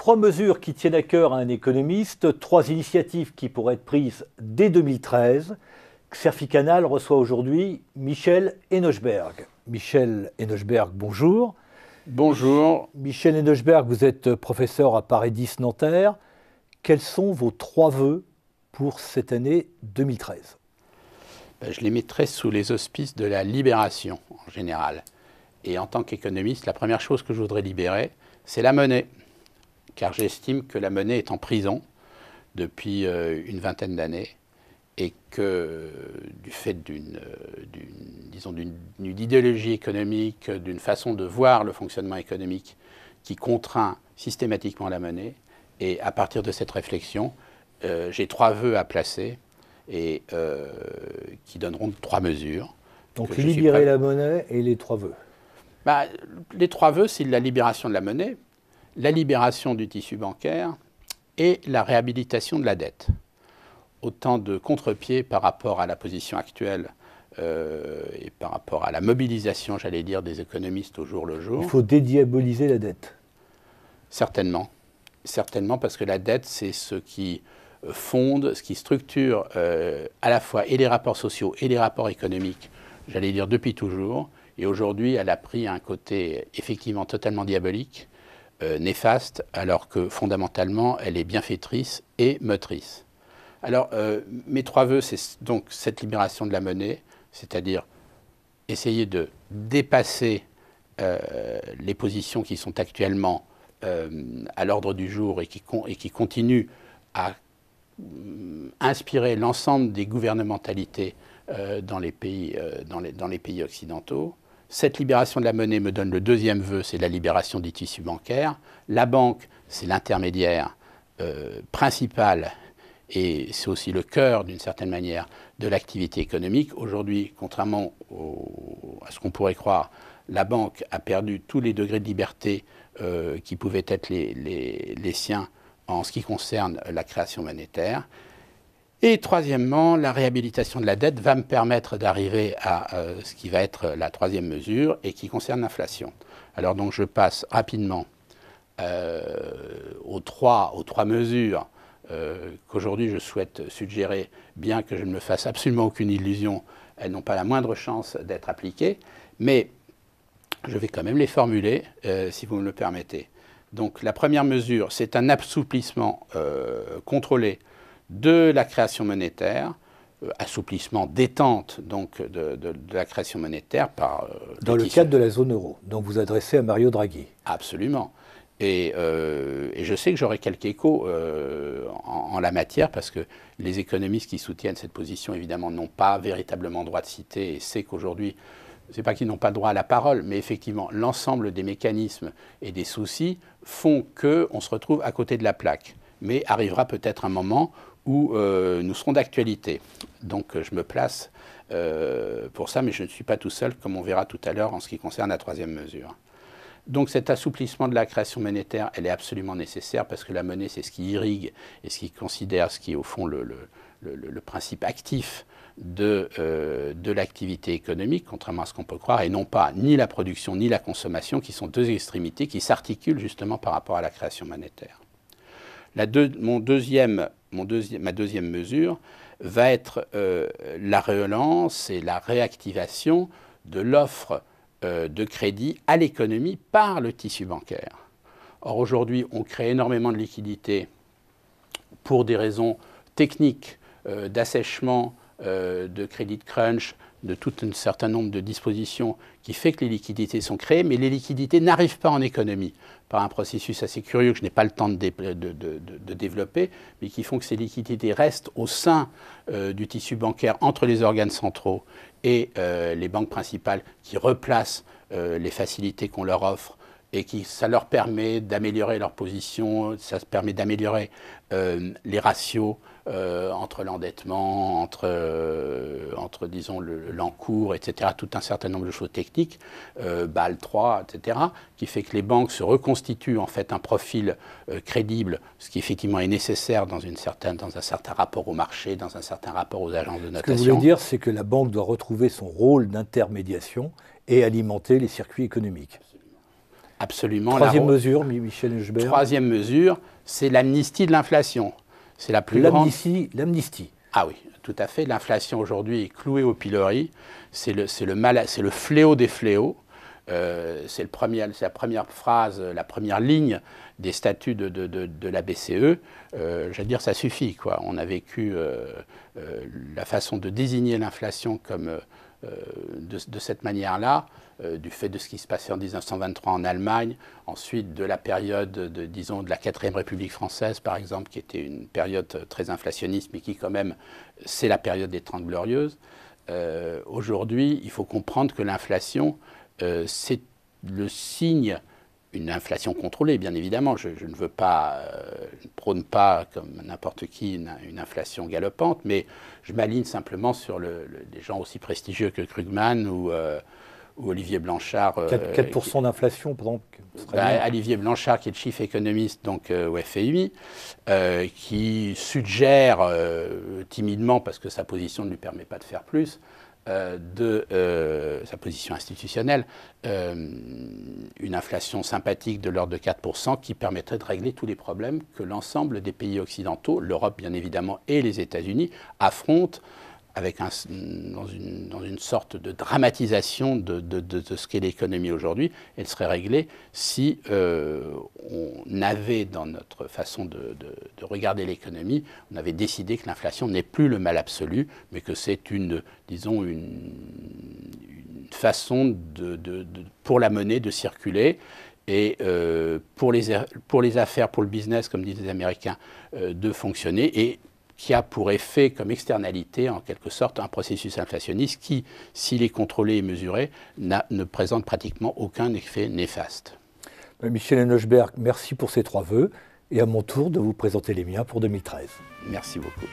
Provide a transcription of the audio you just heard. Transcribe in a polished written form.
3 mesures qui tiennent à cœur à un économiste, 3 initiatives qui pourraient être prises dès 2013. Xerfi Canal reçoit aujourd'hui Michel Henochberg. Michel Henochberg, bonjour. Bonjour. Michel Henochberg, vous êtes professeur à Paris 10 Nanterre. Quels sont vos 3 vœux pour cette année 2013 ? Je les mettrai sous les auspices de la libération en général. Et en tant qu'économiste, la première chose que je voudrais libérer, c'est la monnaie. Car j'estime que la monnaie est en prison depuis une vingtaine d'années et que du fait d'une idéologie économique, d'une façon de voir le fonctionnement économique qui contraint systématiquement la monnaie. Et à partir de cette réflexion, j'ai 3 vœux à placer et qui donneront 3 mesures. Donc libérer la monnaie et les 3 vœux. Les 3 vœux, c'est la libération de la monnaie, la libération du tissu bancaire et la réhabilitation de la dette. Autant de contre-pieds par rapport à la position actuelle et par rapport à la mobilisation, j'allais dire, des économistes au jour le jour. Il faut dédiaboliser la dette. Certainement. Certainement, parce que la dette, c'est ce qui fonde, ce qui structure à la fois et les rapports sociaux et les rapports économiques, j'allais dire depuis toujours. Et aujourd'hui, elle a pris un côté effectivement totalement diabolique, néfaste, alors que fondamentalement, elle est bienfaitrice et motrice. Alors, mes 3 vœux, c'est donc cette libération de la monnaie, c'est-à-dire essayer de dépasser les positions qui sont actuellement à l'ordre du jour et qui continuent à inspirer l'ensemble des gouvernementalités dans les pays occidentaux. Cette libération de la monnaie me donne le 2e vœu, c'est la libération du tissu bancaire. La banque, c'est l'intermédiaire principal et c'est aussi le cœur, d'une certaine manière, de l'activité économique. Aujourd'hui, contrairement à ce qu'on pourrait croire, la banque a perdu tous les degrés de liberté qui pouvaient être les siens en ce qui concerne la création monétaire. Et troisièmement, la réhabilitation de la dette va me permettre d'arriver à ce qui va être la 3e mesure et qui concerne l'inflation. Alors donc je passe rapidement aux trois mesures qu'aujourd'hui je souhaite suggérer, bien que je ne me fasse absolument aucune illusion, elles n'ont pas la moindre chance d'être appliquées, mais je vais quand même les formuler, si vous me le permettez. Donc la première mesure, c'est un assouplissement contrôlé de la création monétaire, assouplissement, détente donc de la création monétaire par... Dans le cadre de la zone euro, dont vous adressez à Mario Draghi. Absolument. Et je sais que j'aurai quelques échos en la matière, parce que les économistes qui soutiennent cette position, évidemment, n'ont pas véritablement droit de citer, et c'est qu'aujourd'hui, ce n'est pas qu'ils n'ont pas droit à la parole, mais effectivement, l'ensemble des mécanismes et des soucis font qu'on se retrouve à côté de la plaque. Mais arrivera peut-être un moment où nous serons d'actualité. Donc je me place pour ça, mais je ne suis pas tout seul, comme on verra tout à l'heure en ce qui concerne la 3e mesure. Donc cet assouplissement de la création monétaire, elle est absolument nécessaire, parce que la monnaie, c'est ce qui irrigue et ce qui considère, ce qui est au fond le principe actif de l'activité économique, contrairement à ce qu'on peut croire, et non pas ni la production ni la consommation, qui sont 2 extrémités qui s'articulent justement par rapport à la création monétaire. Ma 2e mesure va être la relance et la réactivation de l'offre de crédit à l'économie par le tissu bancaire. Or aujourd'hui, on crée énormément de liquidités pour des raisons techniques d'assèchement, de crédit crunch, de tout un certain nombre de dispositions qui fait que les liquidités sont créées, mais les liquidités n'arrivent pas en économie par un processus assez curieux que je n'ai pas le temps de développer, mais qui font que ces liquidités restent au sein du tissu bancaire entre les organes centraux et les banques principales, qui replacent les facilités qu'on leur offre et ça leur permet d'améliorer leur position, ça permet d'améliorer les ratios entre l'endettement, entre disons, l'encours, etc., tout un certain nombre de choses techniques, BAL 3, etc., qui fait que les banques se reconstituent en fait un profil crédible, ce qui effectivement est nécessaire dans un certain rapport au marché, dans un certain rapport aux agences de notation. Ce que vous voulez dire, c'est que la banque doit retrouver son rôle d'intermédiation et alimenter les circuits économiques. Absolument. Troisième mesure, Michel Enochberg. Troisième mesure, c'est l'amnistie de l'inflation. C'est la plus grande. L'amnistie. Ah oui, tout à fait. L'inflation aujourd'hui est clouée au pilori. C'est le fléau des fléaux. C'est la première phrase, la première ligne des statuts de la BCE. J'allais dire, ça suffit, quoi. On a vécu la façon de désigner l'inflation comme de cette manière-là, du fait de ce qui se passait en 1923 en Allemagne, ensuite de la période, disons, de la 4e République française, par exemple, qui était une période très inflationniste, mais qui, quand même, c'est la période des 30 Glorieuses. Aujourd'hui, il faut comprendre que l'inflation, c'est le signe, une inflation contrôlée, bien évidemment. Je ne veux pas, je ne prône pas, comme n'importe qui, une inflation galopante, mais je m'aligne simplement sur des gens aussi prestigieux que Krugman ou Olivier Blanchard. 4% d'inflation, par exemple. Olivier Blanchard, qui est le chief économiste donc, au FMI, qui suggère timidement, parce que sa position ne lui permet pas de faire plus, sa position institutionnelle, une inflation sympathique de l'ordre de 4% qui permettrait de régler tous les problèmes que l'ensemble des pays occidentaux, l'Europe bien évidemment et les États-Unis, affrontent avec dans une sorte de dramatisation de ce qu'est l'économie aujourd'hui. Elle serait réglée si on avait, dans notre façon de regarder l'économie, on avait décidé que l'inflation n'est plus le mal absolu, mais que c'est disons, une façon pour la monnaie de circuler et pour les affaires, pour le business, comme disent les Américains, de fonctionner, et qui a pour effet, comme externalité, en quelque sorte, un processus inflationniste qui, s'il est contrôlé et mesuré, ne présente pratiquement aucun effet néfaste. Michel Enochberg, merci pour ces 3 vœux, et à mon tour de vous présenter les miens pour 2013. Merci beaucoup.